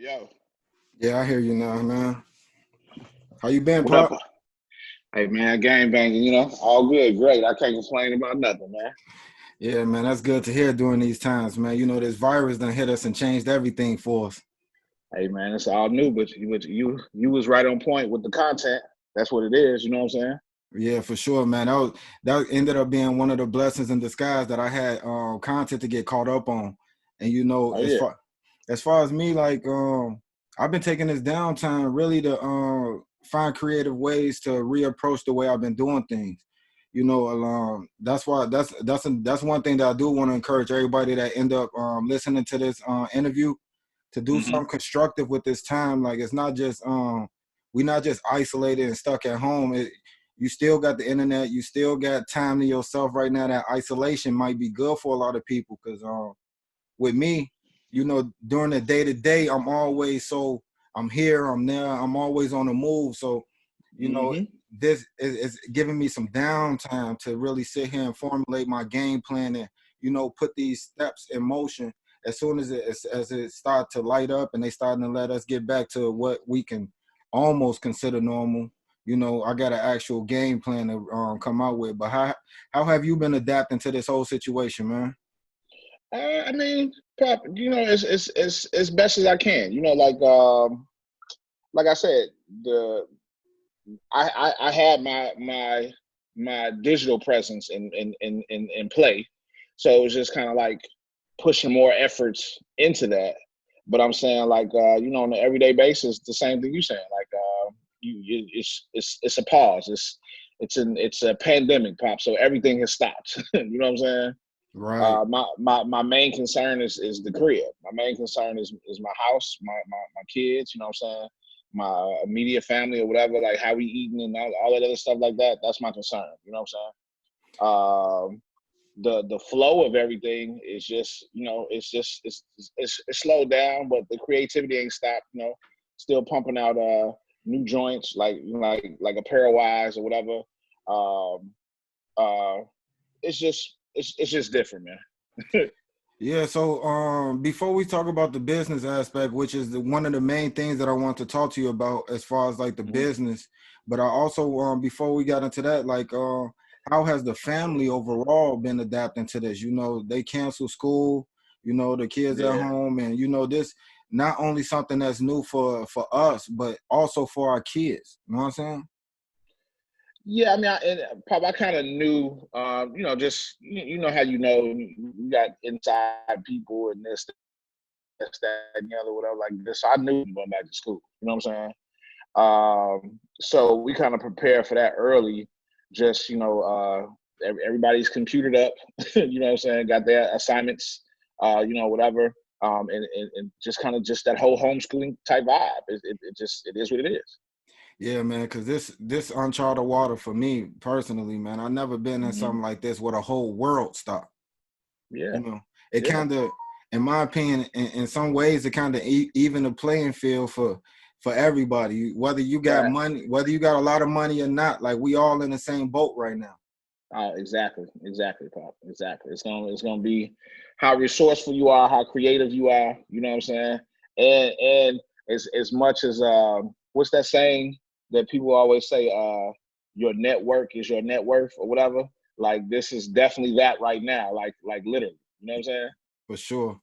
Yo, Yeah, I hear you now, man. How you been, what up? Pop? Hey man, gang banging, all good, great. I can't complain about nothing, man. Yeah, man, that's good to hear during these times, man. You know, this virus done hit us and changed everything for us. Hey man, it's all new, but you was right on point with the content. That's what it is, you know what I'm saying? Yeah, for sure, man. That ended up being one of the blessings in disguise that I had content to get caught up on. And you know, Oh yeah. as far as me, like I've been taking this downtime really to find creative ways to reapproach the way I've been doing things. You know, that's why that's one thing that I do want to encourage everybody that end up listening to this interview to do hmm something constructive with this time. Like it's not just we're not just isolated and stuck at home. You still got the internet. You still got time to yourself right now. That isolation might be good for a lot of people because with me, you know, during the day to day, I'm here, I'm there, I'm always on the move. So, you know, hmm this is giving me some downtime to really sit here and formulate my game plan and, you know, put these steps in motion as soon as it start to light up and they starting to let us get back to what we can almost consider normal. You know, I got an actual game plan to come out with. But how have you been adapting to this whole situation, man? I mean, Pop, it's best as I can. Like I said, the I had my digital presence in play. So it was just kind of like pushing more efforts into that. But I'm saying like on an everyday basis, the same thing you saying. Like it's a pause. It's a pandemic, Pop. So everything has stopped. You know what I'm saying? Right. My main concern is the crib. My main concern is my house, my kids. You know what I'm saying? My immediate family or whatever. Like how we eating and all that other stuff like that. That's my concern. You know what I'm saying? The flow of everything is just it's slowed down, but the creativity ain't stopped. Still pumping out new joints like a pair of wise or whatever. Um, uh, it's just different, man. Yeah, so before we talk about the business aspect, which is one of the main things that I want to talk to you about as far as like the Mhm. business, but I also before we got into that, like how has the family overall been adapting to this? You know, they cancel school, you know, the kids at Yeah. home, and you know this not only something that's new for us, but also for our kids. You know what I'm saying? Yeah, I mean, Pop, I kind of knew, just you know how you got inside people and this, that, and the other, whatever like this. So I knew going back to school. You know what I'm saying? So we kind of prepared for that early. Just everybody's computered up. You know what I'm saying? Got their assignments. Whatever. And just kind of just that whole homeschooling type vibe. It is what it is. Yeah, man, because this uncharted water for me personally, man. I never been in hmm something like this where the whole world stopped. Yeah. You know, it Yeah. kind of, in my opinion, in some ways, it kind of even the playing field for everybody. Whether you got Right. money, whether you got a lot of money or not, like we all in the same boat right now. Exactly, Pop. Exactly. It's gonna be how resourceful you are, how creative you are. You know what I'm saying? And as much as what's that saying that people always say? Your network is your net worth or whatever. Like this is definitely that right now. Like literally. You know what I'm saying? For sure.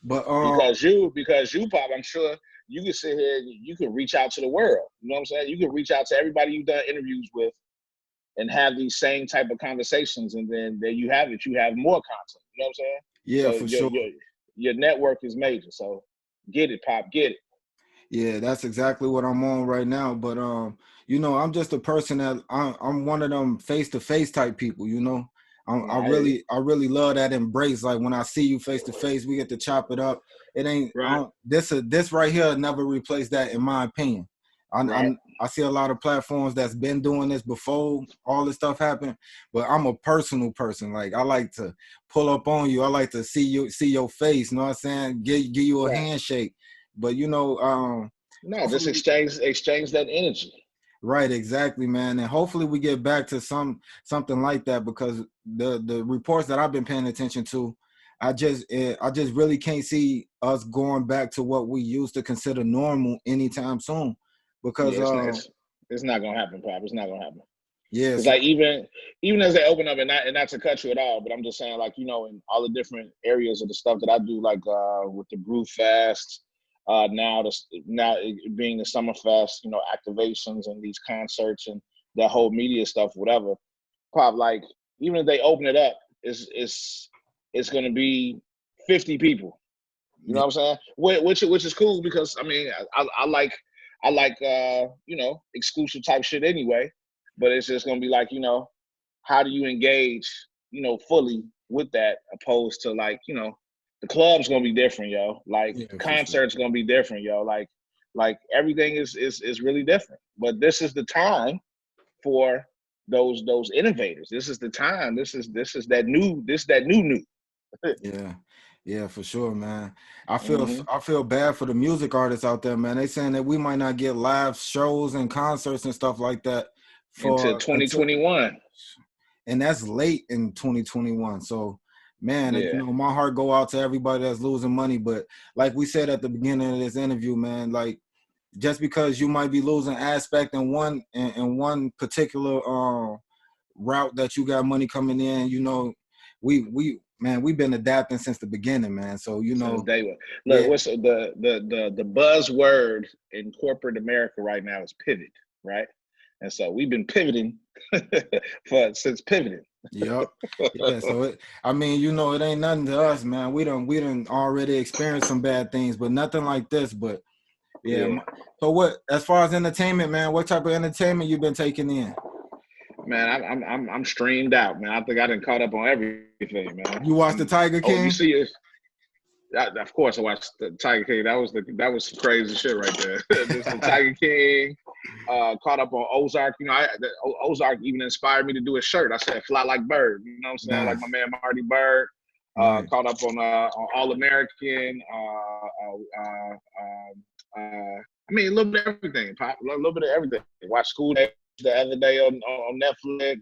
But Because you, Pop, I'm sure you can sit here and you can reach out to the world. You know what I'm saying? You can reach out to everybody you've done interviews with and have these same type of conversations, and then there you have it. You have more content. You know what I'm saying? yeah, So for your sure. your your network is major. So get it, Pop, get it. Yeah, that's exactly what I'm on right now. But you know, I'm just a person that I'm one of them face to face type people. You know, No, I hear you. I really love that embrace. Like when I see you face to face, we get to chop it up. It ain't Right, this right here never replace that in my opinion. right. I see a lot of platforms that's been doing this before all this stuff happened, but I'm a personal person. Like I like to pull up on you. I like to see your face. You know what I'm saying? Give you a Right. handshake. But you know, No, just hopefully, exchange that energy. right, exactly, man, and hopefully we get back to something like that because the reports that I've been paying attention to, I just really can't see us going back to what we used to consider normal anytime soon, because Yeah, it's not gonna happen, Pop. It's not gonna happen. yeah, It's so like even as they open up, and not to cut you at all, but I'm just saying, like, you know, in all the different areas of the stuff that I do, like with the Brew Fest, now it being the Summer Fest, you know, activations and these concerts and that whole media stuff, whatever. Pop, like, even if they open it up, it's gonna be 50 people. You know yeah, what I'm saying? Which is cool because I mean I like you know, exclusive type shit anyway. But it's just gonna be like, you know, how do you engage, you know, fully with that opposed to, like, you know, the club's gonna be different, yo. Like yeah, for sure. concerts gonna be different, yo. Like everything is really different. But this is the time for those innovators. This is the time. This is that new. Yeah, yeah, for sure, man. Hmm. I feel bad for the music artists out there, man. They saying that we might not get live shows and concerts and stuff like that Into for until, 2021. and that's late in 2021. So, man, you Yeah. know, my heart go out to everybody that's losing money. But like we said at the beginning of this interview, man, like just because you might be losing aspect in one particular route that you got money coming in, you know, we've been adapting since the beginning, man. So you Since know, day one. Look, yeah, what's the buzzword in corporate America right now is pivot, right? And so we've been pivoting since pivoting. yep, yeah. So I mean, you know, it ain't nothing to us, man. We done already experienced some bad things, but nothing like this. But yeah. Yeah. So what, as far as entertainment, man, what type of entertainment you been taking in? Man, I'm streamed out, man. I think I done caught up on everything, man. You watched the Tiger Oh, you King? see it? Of course, I watched the Tiger King. That was some crazy shit right there. This the Tiger King. Caught up on Ozark. You know, Ozark even inspired me to do a shirt. I said "Fly like bird." You know what I'm saying? Like my Nice, man Marty Bird. nice. Caught up on All American. I mean, a little bit of everything. Pop, a little bit of everything. Watched School Day the other day on Netflix.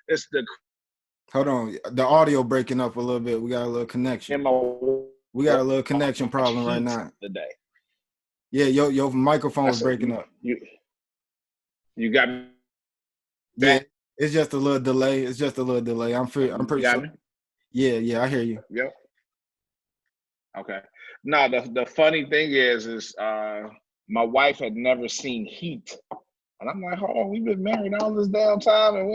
It's the Hold on, the audio breaking up a little bit. We got a little connection. in my We got a little connection watch problem right Heat now. today. Yeah, your microphone I was said, breaking up. you got me Yeah, back? it's just a little delay. It's just a little delay. I'm You pretty got sure. me? Yeah, I hear you. Yep. Okay. No, the funny thing is my wife had never seen Heat. And I'm like, hold on, we've been married all this damn time and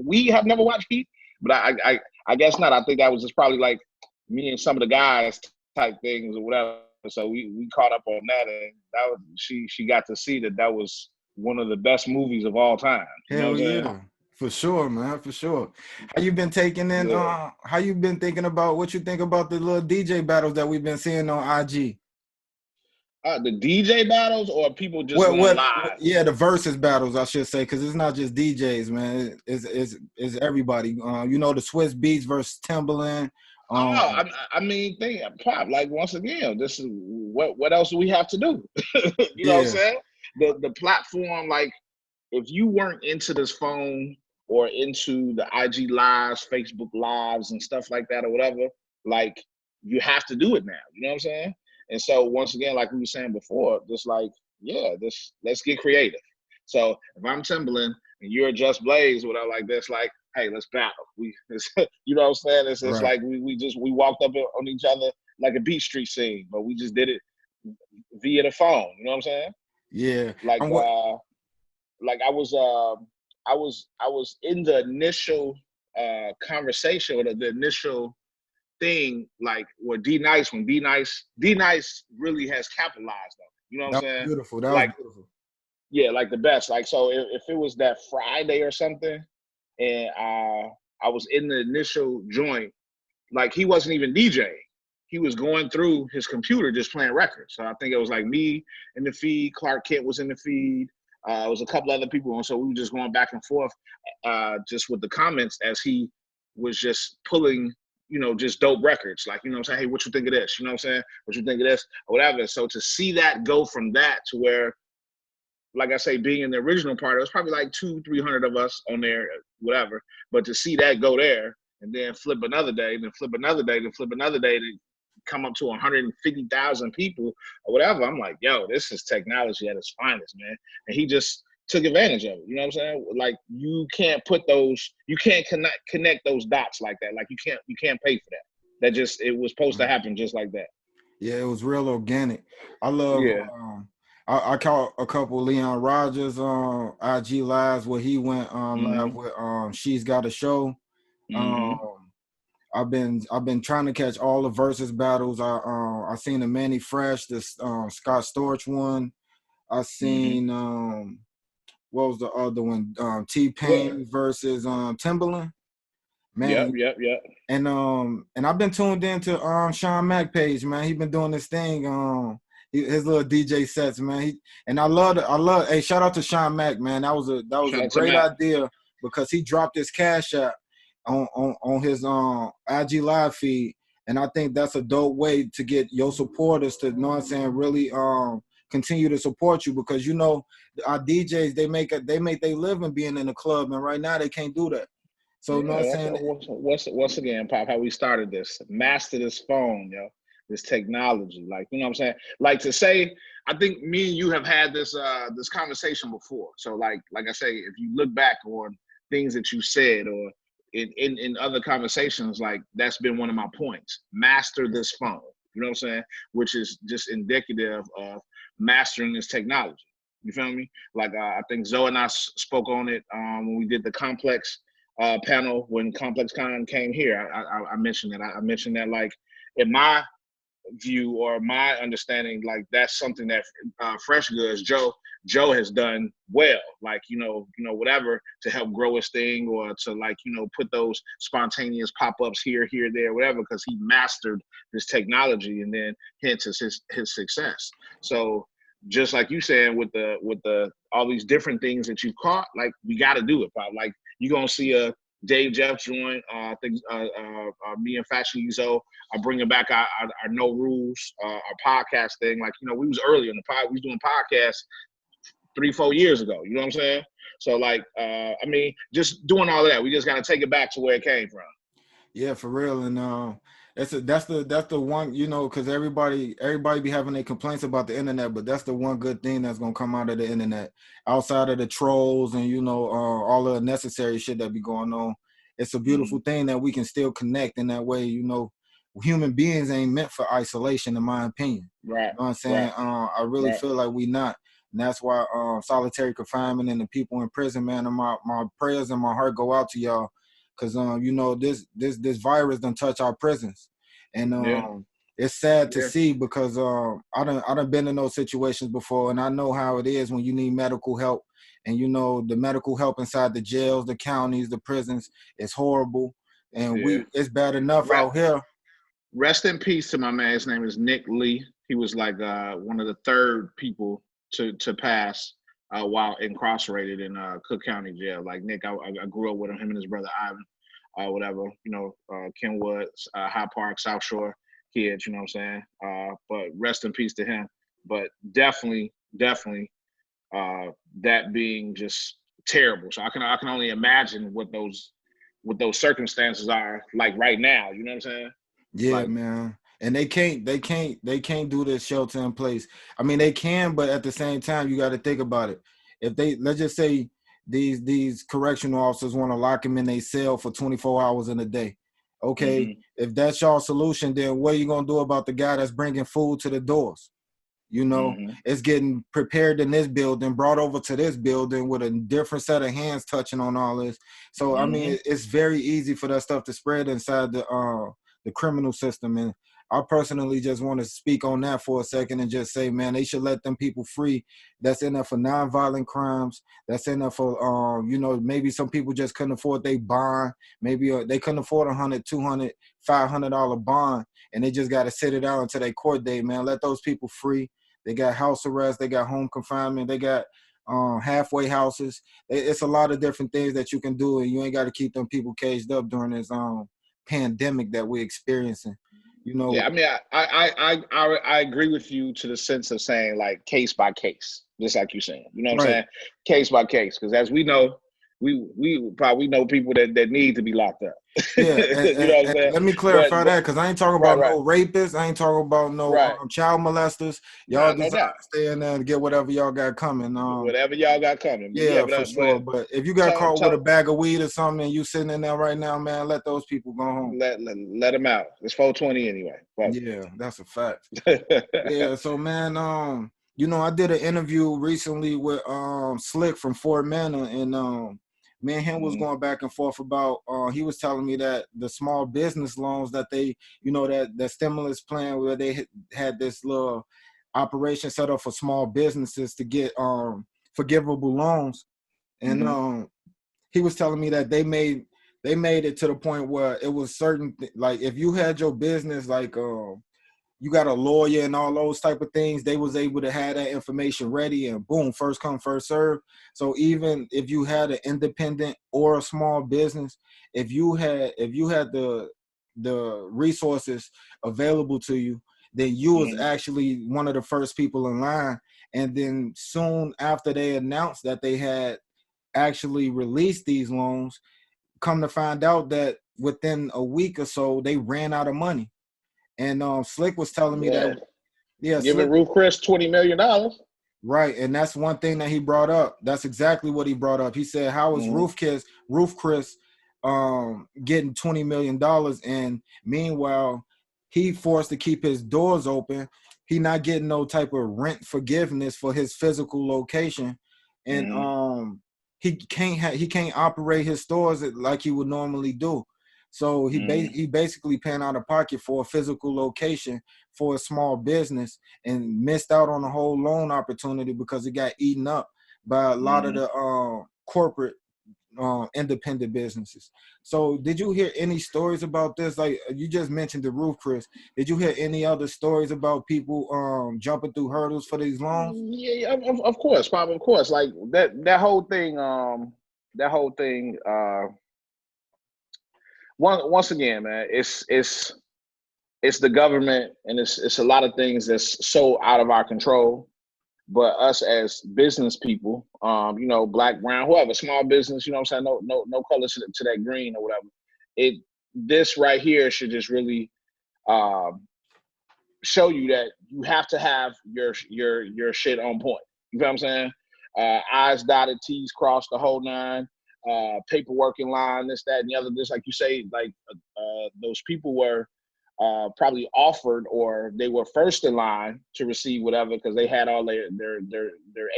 we have never watched Heat. But I guess not. I think that was just probably like me and some of the guys type things or whatever. So we caught up on that, and that was she got to see that was one of the best movies of all time. You know what Hell I'm saying? yeah. For sure, man, for sure. How you been taking in Yeah. how you been thinking about what you think about the little DJ battles that we've been seeing on IG? The DJ battles or people just going What live? yeah, the versus battles I should say, because it's not just DJs, man. It's everybody. You know, the Swiss Beats versus Timbaland. Oh, Um I mean, think Pop. Like once again, this is what else do we have to do? You know what I'm yeah, saying? The platform, like if you weren't into this phone or into the IG lives, Facebook lives, and stuff like that, or whatever, like you have to do it now. You know what I'm saying? And so once again, like we were saying before, just like yeah, this let's get creative. So if I'm Timberland and you're Just Blaze, whatever like this, like hey, let's battle. You know what I'm saying? It's just right. like we walked up on each other like a Beat Street scene, but we just did it via the phone. You know what I'm saying? Yeah. Like And what like I was in the initial conversation or the initial thing like where D Nice really has capitalized though. You know what I'm that was saying? beautiful. That was Like beautiful. yeah, like the best. Like so if it was that Friday or something and I was in the initial joint, like he wasn't even DJing. He was going through his computer just playing records. So I think it was like me in the feed, Clark Kent was in the feed. It was a couple other people, and so we were just going back and forth, just with the comments as he was just pulling, you know, just dope records. Like, you know what I'm saying? Hey, what you think of this? You know what I'm saying? What you think of this? Or whatever. So to see that go from that to where like I say, being in the original part, it was probably like 200-300 of us on there, whatever. But to see that go there and then flip another day, then flip another day, then flip another day to come up to 150,000 people or whatever, I'm like, yo, this is technology at its finest, man. And he just took advantage of it. You know what I'm saying? Like you can't connect those dots like that. Like you can't pay for that. That just it was supposed to happen just like that. Yeah, it was real organic. I love. Yeah. I caught a couple Leon Rogers IG lives where he went live with She's Got a Show. I've been trying to catch all the versus battles. I seen the Manny Fresh, this Scott Storch one. I seen what was the other one? T-Pain versus Timbaland. Man, Yep. and I've been tuned into Sean Mack page, man. He been doing this thing, his little DJ sets, man. I love. Hey, shout out to Sean Mack, man. That was a great idea because he dropped his cash app on his IG live feed, and I think that's a dope way to get your supporters to, you know what I'm saying, really continue to support you, because you know our DJs they make their living being in the club, and right now they can't do that. So, you know what I'm saying? Once again, Pop, how we started this. Master this phone, yo. This technology. Like, you know what I'm saying? Like to say, I think me and you have had this this conversation before. So like I say, if you look back on things that you said or in other conversations, like that's been one of my points. Master this phone. You know what I'm saying? Which is just indicative of mastering this technology. You feel me? Like I think Zoe and I spoke on it when we did the complex panel when Complex Con came here. I mentioned that. I mentioned that, like, in my view or my understanding, like that's something that Fresh Goods Joe has done well. Like you know whatever to help grow his thing or to like put those spontaneous pop-ups here, there, whatever, because he mastered this technology and then hence his success. So just like you saying with the all these different things that you've caught, like we got to do it, Pop. Like you're gonna see a Dave Jeff joint. I think me and Fashion Uzo are bringing back our No Rules, our podcast thing. Like we was early in the pod. We was doing podcasts 3-4 years ago. You know what I'm saying? So like, I mean, just doing all of that. We just got to take it back to where it came from. Yeah, for real. And that's the one, because everybody be having their complaints about the internet, but that's the one good thing that's gonna come out of the internet, outside of the trolls and all the necessary shit that be going on. It's a beautiful thing that we can still connect in that way. Human beings ain't meant for isolation, in my opinion. Right. You know what I'm saying? Right. I really feel like we not. And that's why solitary confinement and the people in prison, man, and my prayers and my heart go out to y'all. Because this virus done touch our prisons, and it's sad to see, because I done been in those situations before, and I know how it is when you need medical help, and the medical help inside the jails, the counties, the prisons is horrible, and it's bad enough out here. Rest in peace to my man. His name is Nick Lee. He was like one of the third people to pass while incarcerated in Cook County Jail. Like Nick, I grew up with him and his brother Ivan, whatever, Kenwood, High Park, South Shore kids, you know what I'm saying? But rest in peace to him. But definitely, that being just terrible. So I can only imagine what those circumstances are like right now. You know what I'm saying? Yeah, like, man. And they can't do this shelter in place. I mean, they can, but at the same time, you got to think about it. If let's just say these correctional officers want to lock them in their cell for 24 hours in a day. Okay, if that's your solution, then what are you going to do about the guy that's bringing food to the doors? It's getting prepared in this building, brought over to this building with a different set of hands touching on all this. So, I mean, it's very easy for that stuff to spread inside the criminal system. And I personally just want to speak on that for a second and just say, man, they should let them people free that's in there for nonviolent crimes, that's in there for, maybe some people just couldn't afford their bond. Maybe they couldn't afford $100, $200, $500 bond, and they just got to sit it out until their court date, man. Let those people free. They got house arrest. They got home confinement. They got halfway houses. It's a lot of different things that you can do, and you ain't got to keep them people caged up during this pandemic that we're experiencing. You know, Yeah, I mean, I agree with you to the sense of saying like case by case, just like you saying. You know what I'm right? saying? Case by case, because as we know, we probably know people that need to be locked up. Yeah, You know what I'm and saying? let me clarify But that because I ain't talking right, about right, no rapists. I ain't talking about no right. child molesters. Y'all Nah, no deserve doubt. to stay in there and get whatever y'all got coming. Whatever y'all got coming, but yeah, Yeah, for but sure. But if you got tell caught with a tell bag of weed or something and you sitting in there right now, man, let those people go home. let them out. It's 420 anyway. Fuck Yeah, that's a fact. it. Yeah, so man, I did an interview recently with Slick from Fort Manor, and me and him was Mhm, going back and forth about he was telling me that the small business loans that they, that stimulus plan where they had this little operation set up for small businesses to get forgivable loans. And mhm, he was telling me that they made it to the point where it was certain like if you had your business like you got a lawyer and all those type of things, they was able to have that information ready and boom, first come, first serve. So even if you had an independent or a small business, if you had the resources available to you, then you was mhm, actually one of the first people in line. And then soon after they announced that they had actually released these loans, come to find out that within a week or so they ran out of money. And Slick was telling me that, yeah. yeah, Giving Slick, Ruth Chris $20 million. right. And that's one thing that he brought up. That's exactly what he brought up. He said, how is Mhm, Roof Chris getting $20 million? And meanwhile, he forced to keep his doors open. He not getting no type of rent forgiveness for his physical location. And mhm, he can't operate his stores like he would normally do. So mhm, he basically paying out of pocket for a physical location for a small business and missed out on the whole loan opportunity because it got eaten up by a lot of mhm. the corporate independent businesses. So did you hear any stories about this? Like you just mentioned the roof, Chris. Did you hear any other stories about people jumping through hurdles for these loans? Yeah, yeah, of course, Bob, of course. Like that whole thing, once again, man, it's the government and it's a lot of things that's so out of our control. But us as business people, black, brown, whoever, small business, you know what I'm saying? No color to that green or whatever. It This right here should just really um show you that you have to have your shit on point. You know what I'm saying? I's dotted, T's crossed, the whole nine. Paperwork in line, this, that, and the other. Just like you say, like those people were probably offered or they were first in line to receive whatever because they had all their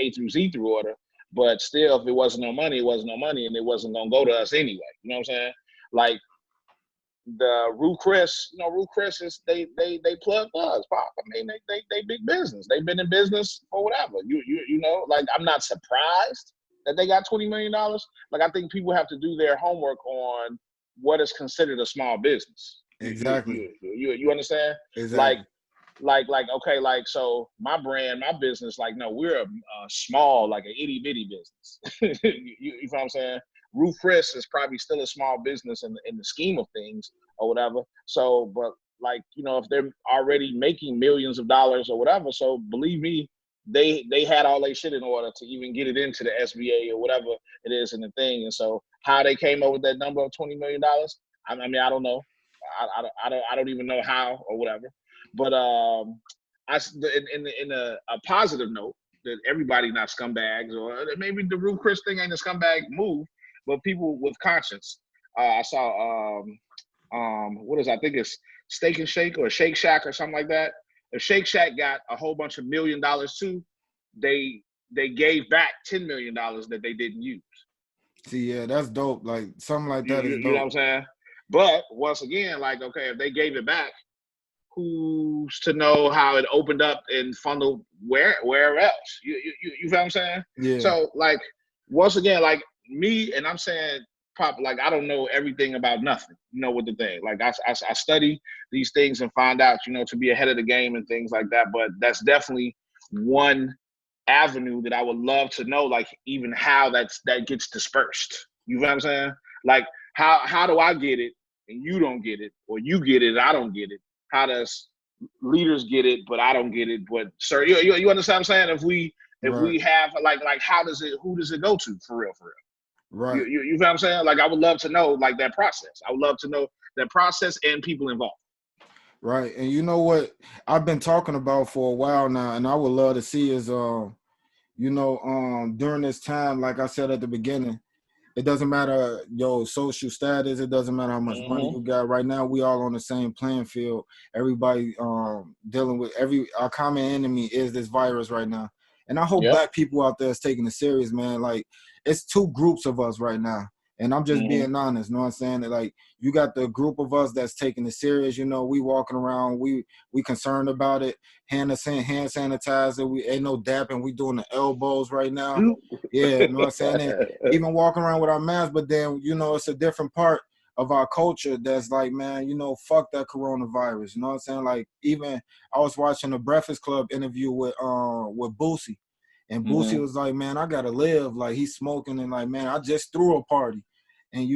A through Z through order. But still, if it wasn't no money, it wasn't no money, and it wasn't gonna go to us anyway. You know what I'm saying? Like the Rue Chris, Rue Chris is they plug plugs, pop. I mean, they big business. They've been in business for whatever. Like I'm not surprised that they got $20 million. Like I think people have to do their homework on what is considered a small business. Exactly. You understand? Like Exactly. okay, like so my brand, my business, like no, we're a small, like an itty bitty business. You know what I'm saying? Roof Chris is probably still a small business in the scheme of things or whatever. So, but like if they're already making millions of dollars or whatever, so believe me, they had all their shit in order to even get it into the SBA or whatever it is in the thing. And so, how they came up with that number of $20 million, I mean, I don't know. I don't even know how or whatever. But in a positive note, that everybody not scumbags, or maybe the Roof Chris thing ain't a scumbag move, but people with conscience. I saw what is I think it's Steak and Shake or Shake Shack or something like that. If Shake Shack got a whole bunch of $1 million too, they gave back $10 million that they didn't use. See, yeah, that's dope. Like something like You, that is you, you know what dope. I'm saying? But once again, like okay, if they gave it back, who's to know how it opened up and funneled where else? You feel what I'm saying? Yeah. So like once again, like me, and I'm saying pop, like I don't know everything about nothing. You know what the thing? Like I study these things and find out, to be ahead of the game and things like that. But that's definitely one avenue that I would love to know, like even how that gets dispersed. You know what I'm saying? Like how do I get it and you don't get it, or you get it and I don't get it? how does leaders get it, but I don't get it. But sir, you understand what I'm saying? If Right. we have like who does it go to for real? Right. You feel what I'm saying? Like I would love to know like that process. I would love to know that process and people involved. Right. And you know what I've been talking about for a while now, and I would love to see is during this time, like I said at the beginning, it doesn't matter your social status. It doesn't matter how much money Mm-hmm. you got. Right now, we all on the same playing field. Everybody dealing with our common enemy is this virus right now. And I hope Yep. black people out there is taking it serious, man. Like it's two groups of us right now. And I'm just Mm-hmm. being honest, you know what I'm saying? Like you got the group of us that's taking it serious. You know, we walking around, we concerned about it. Hand sanitizer. We ain't no dapping. We doing the elbows right now. Yeah, you know what I'm saying? And even walking around with our masks, but then, it's a different part of our culture that's like, man, fuck that coronavirus. You know what I'm saying? Like even I was watching a Breakfast Club interview with Boosie. And Boosie Mm-hmm. was like, man, I gotta live. Like he's smoking and like, man, I just threw a party. And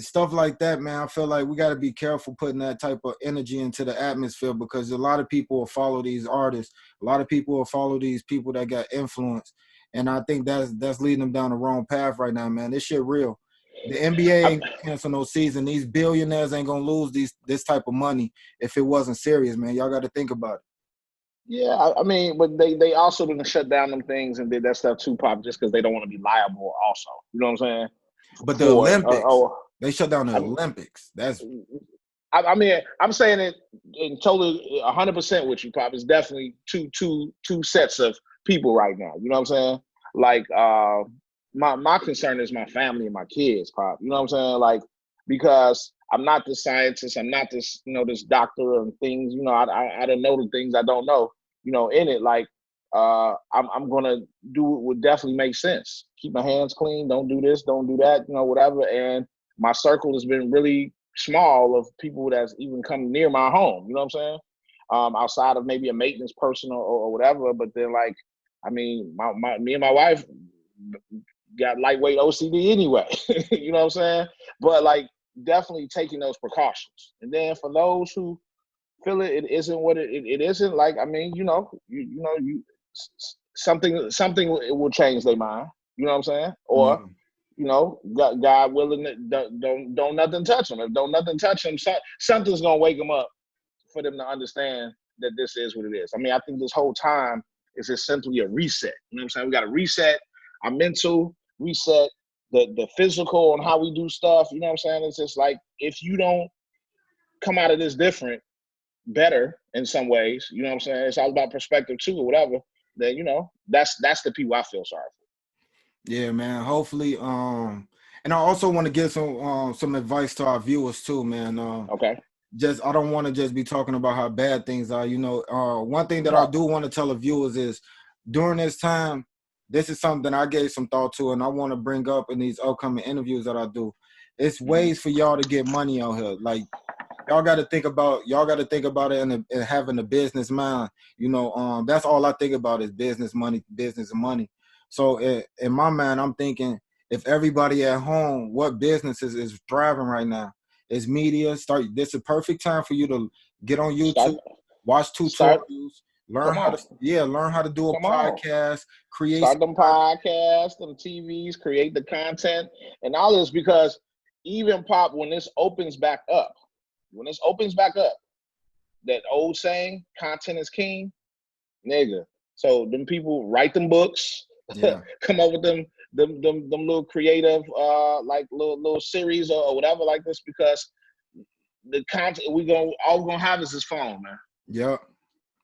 stuff like that, man, I feel like we got to be careful putting that type of energy into the atmosphere because a lot of people will follow these artists. A lot of people will follow these people that got influence. And I think that's leading them down the wrong path right now, man. This shit real. The NBA ain't gonna cancel no season. These billionaires ain't gonna lose this type of money if it wasn't serious, man. Y'all got to think about it. Yeah, I mean, but they also didn't shut down them things and did that stuff too, pop, just because they don't want to be liable. Also, you know what I'm saying? But the For Olympics, they shut down the I, Olympics. I mean, I'm saying it in totally 100% with you, Pop. It's definitely two sets of people right now. You know what I'm saying? Like, my concern is my family and my kids, Pop. You know what I'm saying? Like, because I'm not this scientist, I'm not this, this doctor and things. I don't know the things I don't know. In it, like, I'm gonna do what would definitely make sense. Keep my hands clean. Don't do this. Don't do that. Whatever. And my circle has been really small of people that's even come near my home. You know what I'm saying? Outside of maybe a maintenance person or whatever. But then, like, I mean, me and my wife got lightweight OCD anyway. You know what I'm saying? But like, definitely taking those precautions. And then for those who feel it isn't what it isn't. Like, I mean, something will change their mind. You know what I'm saying? Or Mm, God willing, don't nothing touch them. If don't nothing touch them, something's gonna wake them up for them to understand that this is what it is. I mean, I think this whole time is just simply a reset. You know what I'm saying? We got to reset our mental, reset the physical on how we do stuff. You know what I'm saying? It's just like if you don't come out of this different, better in some ways, you know what I'm saying? It's all about perspective too, or whatever. Then that's the people I feel sorry for. yeah, man. Hopefully, and I also want to give some advice to our viewers too, man. Okay. I don't want to just be talking about how bad things are. One thing that I No. do want to tell the viewers is during this time, this is something that I gave some thought to, and I want to bring up in these upcoming interviews that I do. It's ways for y'all to get money out here. Like y'all got to think about it and having a business mind. That's all I think about is business, money, business, and money. So in my mind, I'm thinking if everybody at home, what businesses is thriving right now? Is media. This is a perfect time for you to get on Start YouTube, watch start tutorials, learn come how on. to do a Come on. podcast, create Start some them podcasts, them TVs, create the content and all this because even Pop, when this opens back up, that old saying, content is king, nigga. So them people write them books, yeah. come up with them little creative like little series or whatever like this because the content all we're gonna have is this phone, man. Yep.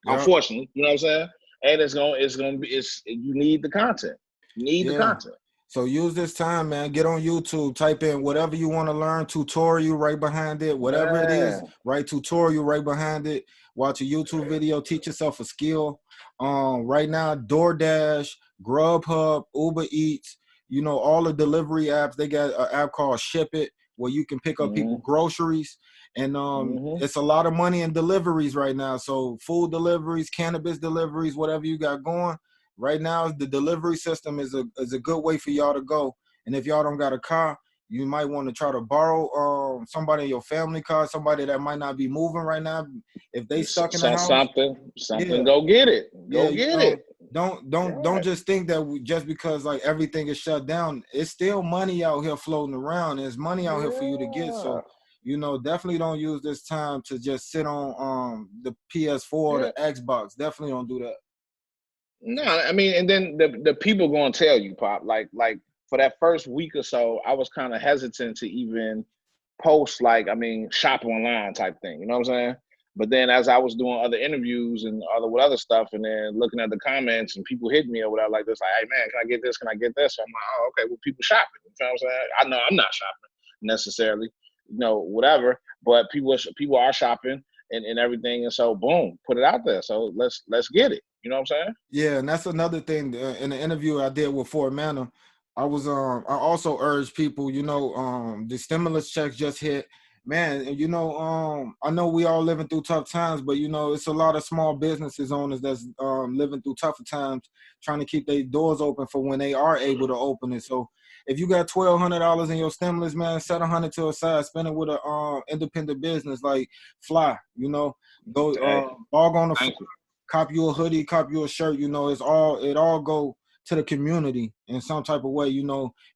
Yep. Unfortunately, you know what I'm saying? And it's gonna be you need the content. You need the Yeah. content. So use this time, man. Get on YouTube, type in whatever you want to learn, tutorial right behind it, whatever it is, Man. right tutorial right behind it. Watch a YouTube video, teach yourself a skill. Right now, DoorDash, Grubhub, Uber Eats, all the delivery apps. They got an app called Ship It where you can pick up people Mm-hmm. groceries. And Mm-hmm. it's a lot of money in deliveries right now. So food deliveries, cannabis deliveries, whatever you got going. Right now, the delivery system is a good way for y'all to go. And if y'all don't got a car, You might want to try to borrow somebody in your family car, somebody that might not be moving right now. If they stuck in the house, something, go get it. yeah, Go get it. Don't just think that just because like everything is shut down, it's still money out here floating around. There's money out here for you to get. So, definitely don't use this time to just sit on the PS4 or the Xbox. Definitely don't do that. No, I mean, and then the people gonna tell you, Pop, like for that first week or so, I was kind of hesitant to even post shop online type thing. You know what I'm saying? But then as I was doing other interviews and other stuff, and then looking at the comments and people hit me or whatever like this, like, hey man, can I get this? Can I get this? So I'm like, oh, okay, well, people shopping. You know what I'm saying? I know I'm not shopping necessarily, whatever, but people are shopping and everything, and so boom, put it out there. So let's get it. You know what I'm saying? Yeah, and that's another thing. In the interview I did with Fort Manor, I also urged people, the stimulus checks just hit. Man, I know we all living through tough times, but it's a lot of small businesses owners that's living through tougher times, trying to keep their doors open for when they are able to open it. So if you got $1,200 in your stimulus, man, set $100 to a side, spend it with a independent business like Fly. Go log on the cop you a hoodie, cop you a shirt. It all go to the community in some type of way.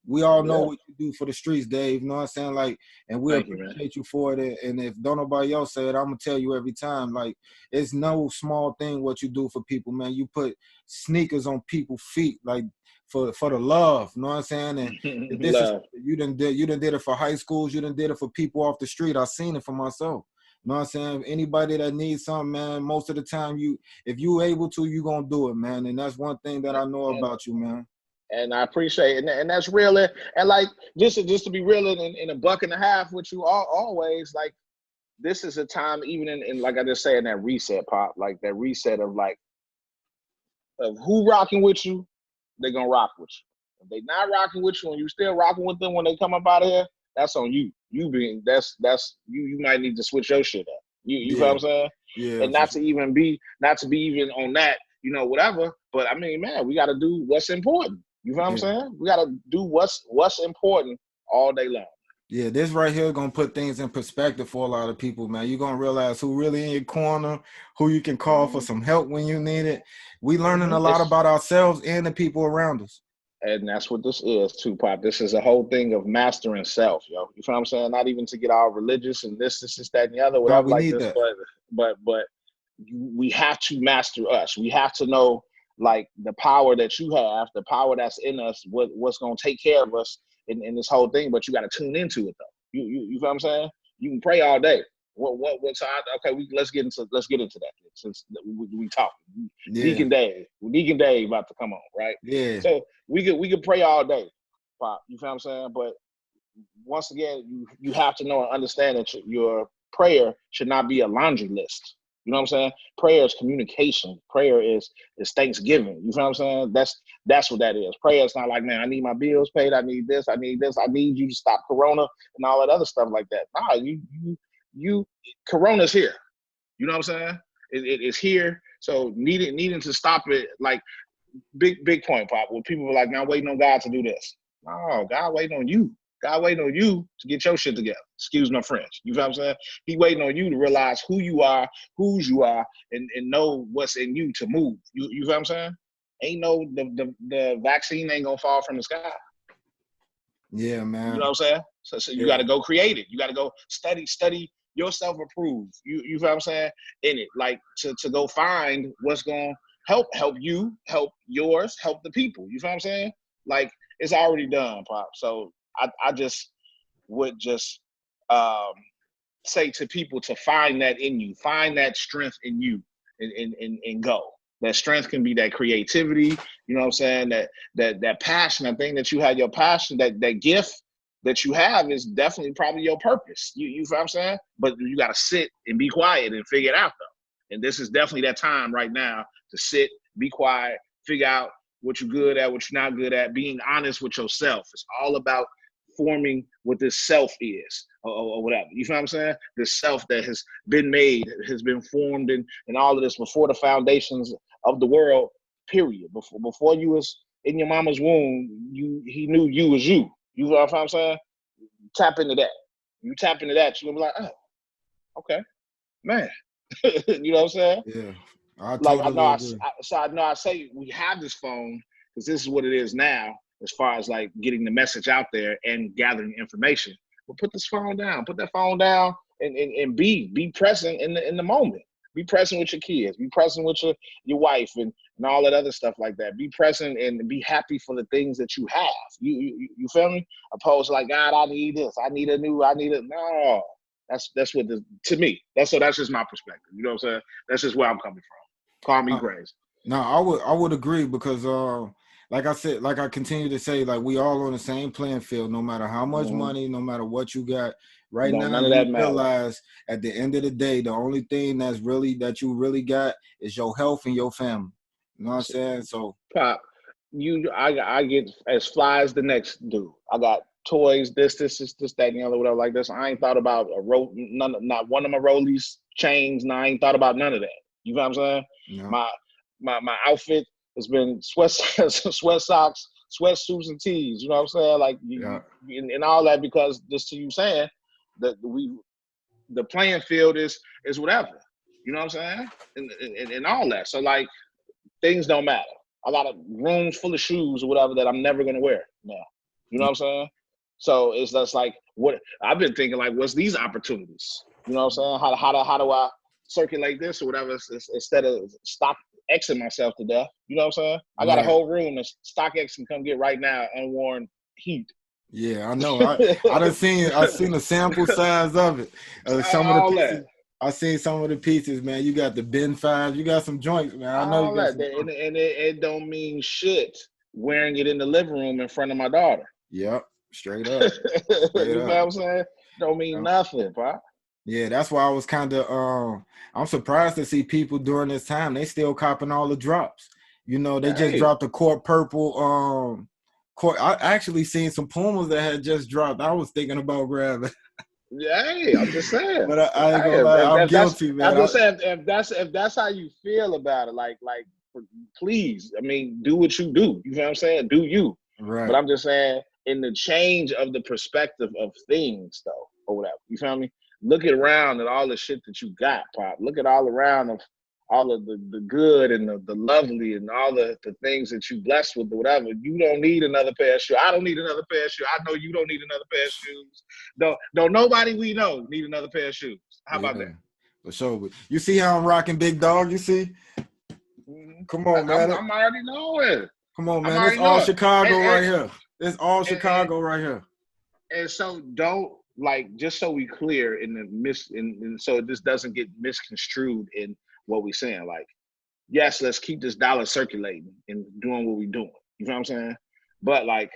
We all know what you do for the streets, Dave. You know what I'm saying? Like, and we appreciate you for it. And if don't nobody else say it, I'm gonna tell you every time. Like, it's no small thing what you do for people, man. You put sneakers on people's feet, like for the love. You know what I'm saying? And this is you done did it for high schools. You done did it for people off the street. I've seen it for myself. You know what I'm saying? Anybody that needs something, man, most of the time, if you able to, you gonna do it, man. And that's one thing that I know about you, man. And I appreciate it. And that's real. And like, just to be real in a buck and a half with you always, like, this is a time, even in like I just say, in that reset, Pop, like that reset of who rocking with you, they gonna rock with you. If they not rocking with you and you still rocking with them when they come up out of here, that's on you. That's you might need to switch your shit up. You know what I'm saying? Yeah. And not to be even on that, whatever. But I mean, man, we gotta do what's important. You know what I'm saying? We gotta do what's important all day long. Yeah, this right here gonna put things in perspective for a lot of people, man. You're gonna realize who really in your corner, who you can call for some help when you need it. We learning a lot about ourselves and the people around us. And that's what this is too, Pop. This is a whole thing of mastering self, yo. You know what I'm saying? Not even to get all religious and this, that, and the other, whatever like this. But we have to master us. We have to know, like, the power that you have, the power that's in us, what's gonna take care of us in this whole thing. But you got to tune into it though. You know what I'm saying? You can pray all day. What's okay? Let's get into that since we talking. Deacon Dave about to come on, right? Yeah. So we could pray all day, Pop. You feel what I'm saying? But once again, you have to know and understand that your prayer should not be a laundry list. You know what I'm saying? Prayer is communication. Prayer is thanksgiving. You know what I'm saying? That's what that is. Prayer is not like, man, I need my bills paid. I need this. I need you to stop Corona and all that other stuff like that. Nah, you Corona's here. You know what I'm saying? It's here. So needing to stop it, like, big point, Pop. When people were like, man, I'm waiting on God to do this. No, God waiting on you. God waiting on you to get your shit together. Excuse my French. You know what I'm saying? He waiting on you to realize who you are, whose you are, and know what's in you to move. You know what I'm saying? Ain't no the vaccine ain't gonna fall from the sky. Yeah, man. You know what I'm saying? So you got to go create it. You got to go study yourself approved. You know what I'm saying? In it, like to go find what's gonna help you, help yours, help the people. You know what I'm saying? Like, it's already done, Pop. So I just would say to people to find that in you, find that strength in you, and go. That strength can be that creativity, you know what I'm saying? That passion, that thing that you have, your passion, that gift that you have is definitely probably your purpose. You know what I'm saying? But you got to sit and be quiet and figure it out though. And this is definitely that time right now to sit, be quiet, figure out what you're good at, what you're not good at, being honest with yourself. It's all about forming what this self is or whatever. You know what I'm saying? This self that has been made, has been formed and all of this before the foundations of the world, period. Before you was in your mama's womb, he knew you was you. You know what I'm saying? tap into that. You tap into that, you're gonna be like, oh, okay, man. You know what I'm saying? Yeah, I Like totally agree. I know I say we have this phone because this is what it is now, as far as like getting the message out there and gathering information. But put this phone down, put that phone down, and be present in the moment. Be present with your kids. Be present with your wife and all that other stuff like that. Be present and be happy for the things that you have. You feel me? Opposed to like, God, I need this. I need a no. That's what to me. That's just my perspective. You know what I'm saying? That's just where I'm coming from. Call me crazy. No, I would agree because like I said, like I continue to say, like we all on the same playing field, no matter how much money, no matter what you got. Right No, now, none of you that matters. realize at the end of the day, the only thing that you really got is your health and your family. You know what I'm saying? So Pop, I get as fly as the next dude. I got toys, this, that, and the other, whatever like this. I ain't thought about not one of my Rollies chains. No, I ain't thought about none of that. You know what I'm saying? yeah. My outfit has been sweat socks, sweatsuits, and tees. You know what I'm saying? Like and all that, because just to you saying that the playing field is whatever. You know what I'm saying? And all that. So like things don't matter. I got a room full of shoes or whatever that I'm never gonna wear now. You know what I'm saying? So it's just like what I've been thinking, like, what's these opportunities? You know what I'm saying? How do I circulate this or whatever instead of stock Xing myself to death? You know what I'm saying? I got a whole room that StockX can come get right now, unworn heat. Yeah, I know. I've seen a sample size of it. Some of the All pieces. that. I seen some of the pieces, man. You got the Ben 5. You got some joints, man. I know All you got that. some And it don't mean shit wearing it in the living room in front of my daughter. Yep, straight up. You know what I'm saying? Don't mean nothing, bro. Yeah, that's why I was kind of I'm surprised to see people during this time. They still copping all the drops. You know, they just dropped the court purple I actually seen some Pumas that had just dropped. I was thinking about grabbing. Yeah, I'm just saying. But I ain't gonna lie, I'm guilty, man. I'm just saying, if that's how you feel about it, like please, I mean, do what you do. You know what I'm saying? Do you? Right. But I'm just saying, in the change of the perspective of things, though, or whatever. You feel me? Look around at all the shit that you got, Pop. Look at all around of all of the good and the lovely and all the things that you blessed with or whatever. You don't need another pair of shoes. I don't need another pair of shoes. I know you don't need another pair of shoes. Don't nobody we know need another pair of shoes. How about that? For sure. You see how I'm rocking, big dog? You see? Come on, man. I'm already knowing. Come on, man. It's all Chicago right here. It's all Chicago right here. And so don't, like, just so we clear and so this doesn't get misconstrued in what we're saying. Like, yes, let's keep this dollar circulating and doing what we're doing. You know what I'm saying? But like,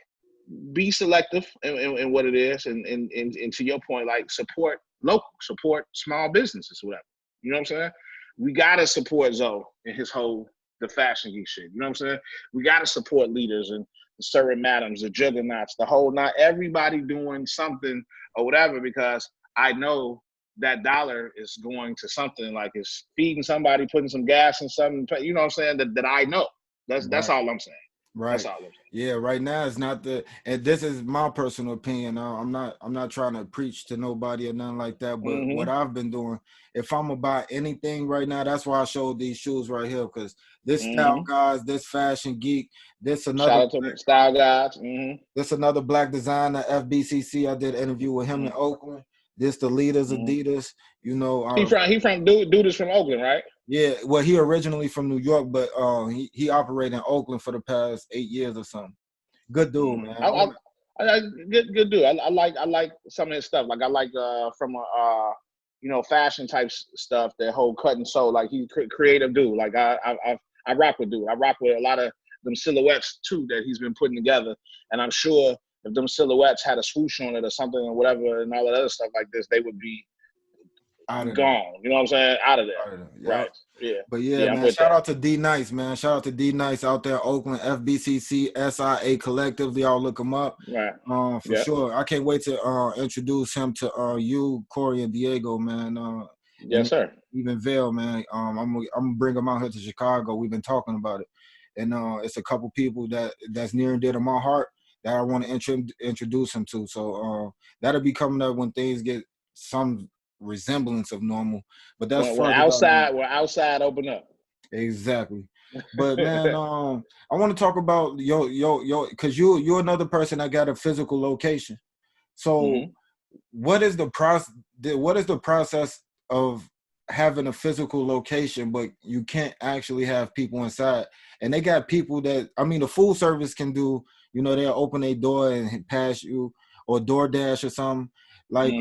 be selective in what it is, and to your point, like, support local, support small businesses, whatever. You know what I'm saying? We gotta support Zoe and his whole the fashion geek shit. You know what I'm saying? We gotta support leaders and the certain madams, the juggernauts, the whole, not everybody doing something or whatever, because I know that dollar is going to something, like it's feeding somebody, putting some gas in something, you know what I'm saying, that I know. That's all I'm saying. Right. That's all I'm saying. Yeah, right now it's not and this is my personal opinion. I'm not trying to preach to nobody or nothing like that, but what I've been doing, if I'm gonna buy anything right now, that's why I showed these shoes right here, because this Style Guys, this Fashion Geek, this another shout out to Style Guys. This another black designer, FBCC. I did an interview with him in Oakland. This the leaders, Adidas. You know, he from dude is from Oakland, right? Yeah, well, he originally from New York, but he operated in Oakland for the past 8 years or something. Good dude, man. Good dude. I like some of his stuff. Like, I like from fashion type stuff, that whole cut and sew. Like, he's creative dude. Like, I rock with dude. I rock with a lot of them silhouettes too that he's been putting together. And I'm sure if them silhouettes had a swoosh on it or something or whatever and all that other stuff like this, they would be gone. You know what I'm saying? Out of there. Right. Yeah. But yeah, man, shout out to D Nice, man. Shout out to D Nice out there, Oakland, FBCC, SIA collectively. Y'all look him up. Right. For sure. I can't wait to introduce him to you, Corey, and Diego, man. Yes, sir. Even Vail, man. I'm gonna bring him out here to Chicago. We've been talking about it. And it's a couple people that's near and dear to my heart that I want to introduce him to. So that'll be coming up when things get some resemblance of normal. But that's When further down the line. outside open up. Exactly. But man, I want to talk about your because you're another person that got a physical location. So what is the process? What is the process of having a physical location, but you can't actually have people inside? And they got people that, I mean, the food service can do. You know, they'll open a door and pass you, or DoorDash or something. Like,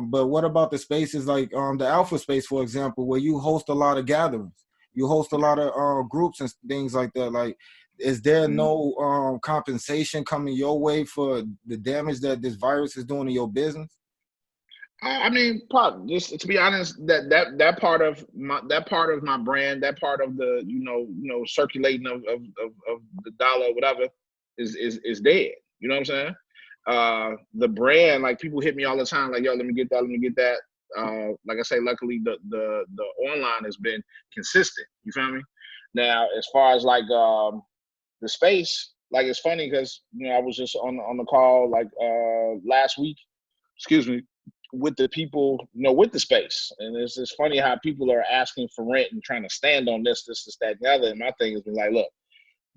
but what about the spaces like the Alpha Space, for example, where you host a lot of gatherings? You host a lot of groups and things like that. Like, is there no compensation coming your way for the damage that this virus is doing to your business? I mean, Pop, just to be honest, that part of my brand, that part of the circulating of the dollar or whatever is dead. You know what I'm saying? The brand, like, people hit me all the time, like, yo, let me get that, let me get that. Like I say, luckily the online has been consistent. You feel me? Now, as far as like the space, like, it's funny because I was just on the call like last week, excuse me, with the people, with the space, and it's funny how people are asking for rent and trying to stand on this, that, and the other. And my thing has been like, look,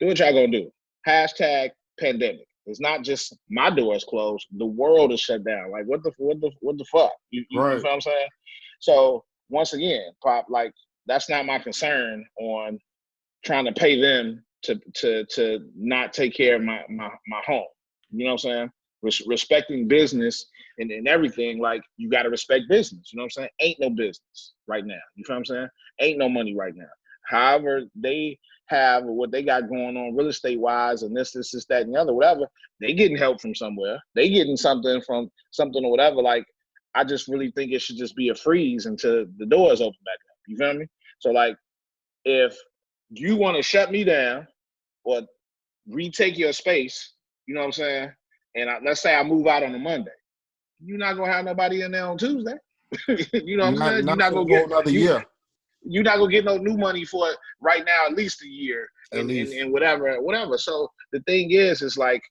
do what y'all gonna do. Hashtag pandemic. It's not just my door is closed; the world is shut down. Like, what the fuck? You Right. know what I'm saying? So once again, Pop, like, that's not my concern on trying to pay them to not take care of my home. You know what I'm saying? Respecting business and everything. Like, you got to respect business. You know what I'm saying? Ain't no business right now. You feel what I'm saying? Ain't no money right now. However, they have what they got going on real estate wise, and this, that, and the other, whatever. They getting help from somewhere. They getting something from something or whatever. Like, I just really think it should just be a freeze until the doors open back up. You feel me? So, like, if you want to shut me down or retake your space, you know what I'm saying? And let's say I move out on a Monday. You're not gonna have nobody in there on Tuesday. You know what I'm saying? Not for a whole another year. You're not gonna get no new money for it right now, at least a year, At least. and whatever. So the thing is like,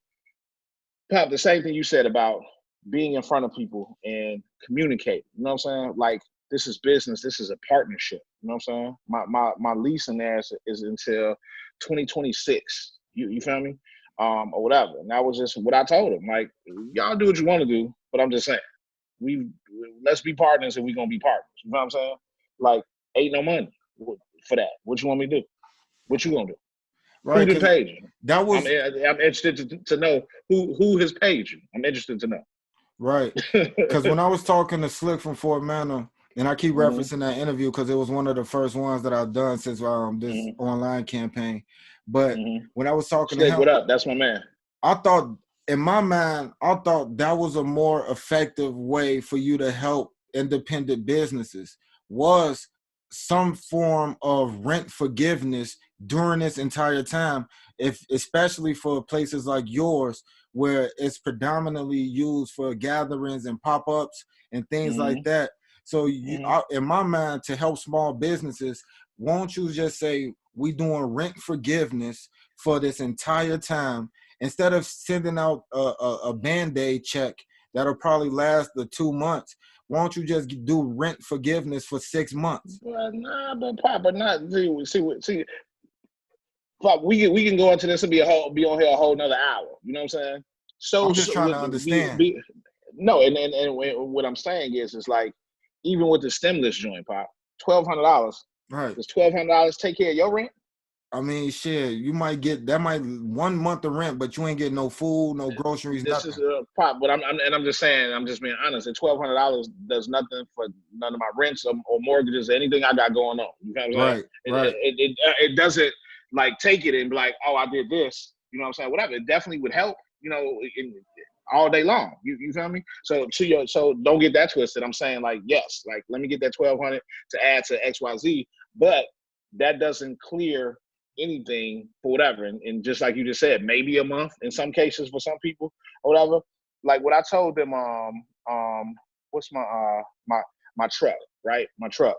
Pop, the same thing you said about being in front of people and communicate. You know what I'm saying? Like, this is business. This is a partnership. You know what I'm saying? My lease in there is until 2026. You feel me? Or whatever. And that was just what I told him. Like, y'all do what you want to do, but I'm just saying, let's be partners and we gonna be partners. You know what I'm saying? Like, ain't no money for that. What you want me to do? What you gonna do? Right, who did pay you? That was. I'm interested to know who has paid you. I'm interested to know. Right, because when I was talking to Slick from Fort Manor, and I keep referencing that interview because it was one of the first ones that I've done since this online campaign. But when I was talking Slick, to him, what up? That's my man. I thought, in my mind, that was a more effective way for you to help independent businesses, was some form of rent forgiveness during this entire time, especially for places like yours, where it's predominantly used for gatherings and pop-ups and things like that. So in my mind, to help small businesses, won't you just say, we doing rent forgiveness for this entire time, instead of sending out a Band-Aid check that'll probably last the 2 months? Why don't you just do rent forgiveness for 6 months? Well, nah, but Pop, but not see. Pop, we can go into this and be on here a whole nother hour. You know what I'm saying? So I'm just trying to understand. No, and what I'm saying is like, even with the stimulus joint, Pop, $1,200. Right. Does $1,200 take care of your rent? I mean, shit, you might get 1 month of rent, but you ain't getting no food, no groceries, This nothing. is Pop, but I'm just saying, I'm just being honest. And $1,200 does nothing for none of my rents or mortgages or anything I got going on. You know what I'm saying? Right. It doesn't, like, take it and be like, oh, I did this. You know what I'm saying? Whatever. It definitely would help. All day long. You feel me? So don't get that twisted. I'm saying, like, yes, like, let me get that $1,200 to add to XYZ, but that doesn't clear anything for whatever. And just like you just said, maybe a month in some cases for some people or whatever. Like what I told them, what's my truck, right? My truck.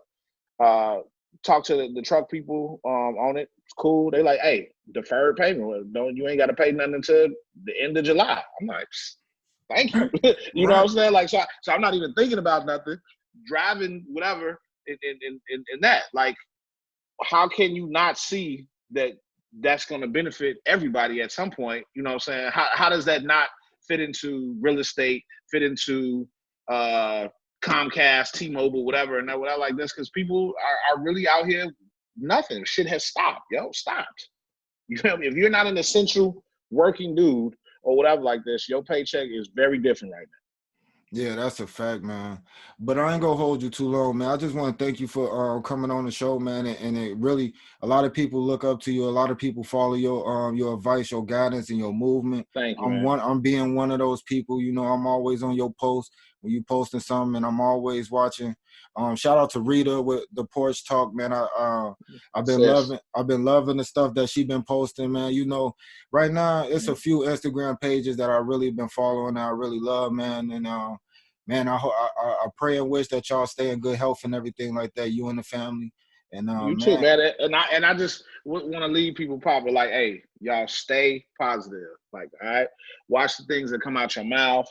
talk to the truck people on it. It's cool. They like, hey, deferred payment. Well, don't you ain't got to pay nothing until the end of July. I'm like, thank you. You know what Right. I'm saying? Like, so I'm not even thinking about nothing. Driving whatever in that. Like, how can you not see that that's going to benefit everybody at some point? You know what I'm saying? How does that not fit into real estate, fit into Comcast, T-Mobile, whatever, and whatever like this? Because people are really out here, nothing. Shit has stopped, stopped. You feel me? If you're not an essential working dude or whatever like this, your paycheck is very different right now. Yeah, that's a fact, man. But I ain't gonna hold you too long, man. I just want to thank you for coming on the show, man. And it really, a lot of people look up to you. A lot of people follow your advice, your guidance, and your movement. Thank you, man. I'm being one of those people. You know, I'm always on your post when you posting something, and I'm always watching. Shout out to Rita with the Porch Talk, man. Sis. I've been loving the stuff that she been posting, man. You know, right now it's a Mm. few Instagram pages that I really been following that I really love, man. And man, I pray and wish that y'all stay in good health and everything like that, you and the family. And You too, man, man. And I just want to leave people probably like, hey, y'all stay positive. Like, all right, watch the things that come out your mouth.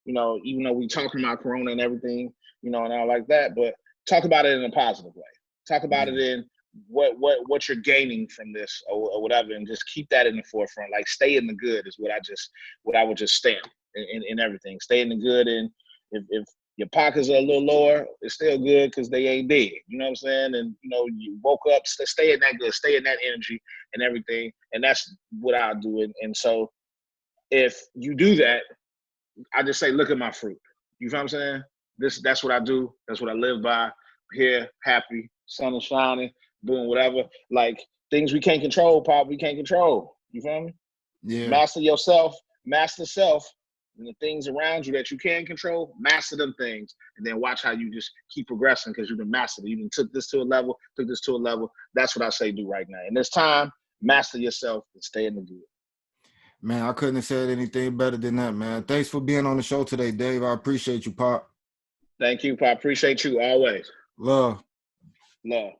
You know, even though we talking about Corona and everything, you know, and all like that, but talk about it in a positive way. Talk about yeah, it in what you're gaining from this or whatever, and just keep that in the forefront. Like, stay in the good is what I would just stamp in everything. Stay in the good, and if your pockets are a little lower, it's still good because they ain't dead. You know what I'm saying? And you know, you woke up, stay in that good, stay in that energy and everything. And that's what I'll do. And so if you do that, I just say, look at my fruit. You know what I'm saying? That's what I do. That's what I live by. Here, happy, sun is shining, doing whatever. Like, things we can't control, Pop, we can't control. You feel me? yeah. Master yourself, master self, and the things around you that you can control, master them things, and then watch how you just keep progressing because you've been mastered. You took this to a level, took this to a level. That's what I say do right now. In this time, master yourself and stay in the good. Man, I couldn't have said anything better than that, man. Thanks for being on the show today, Dave. I appreciate you, Pop. Thank you, Pop. Appreciate you always. Love. Love.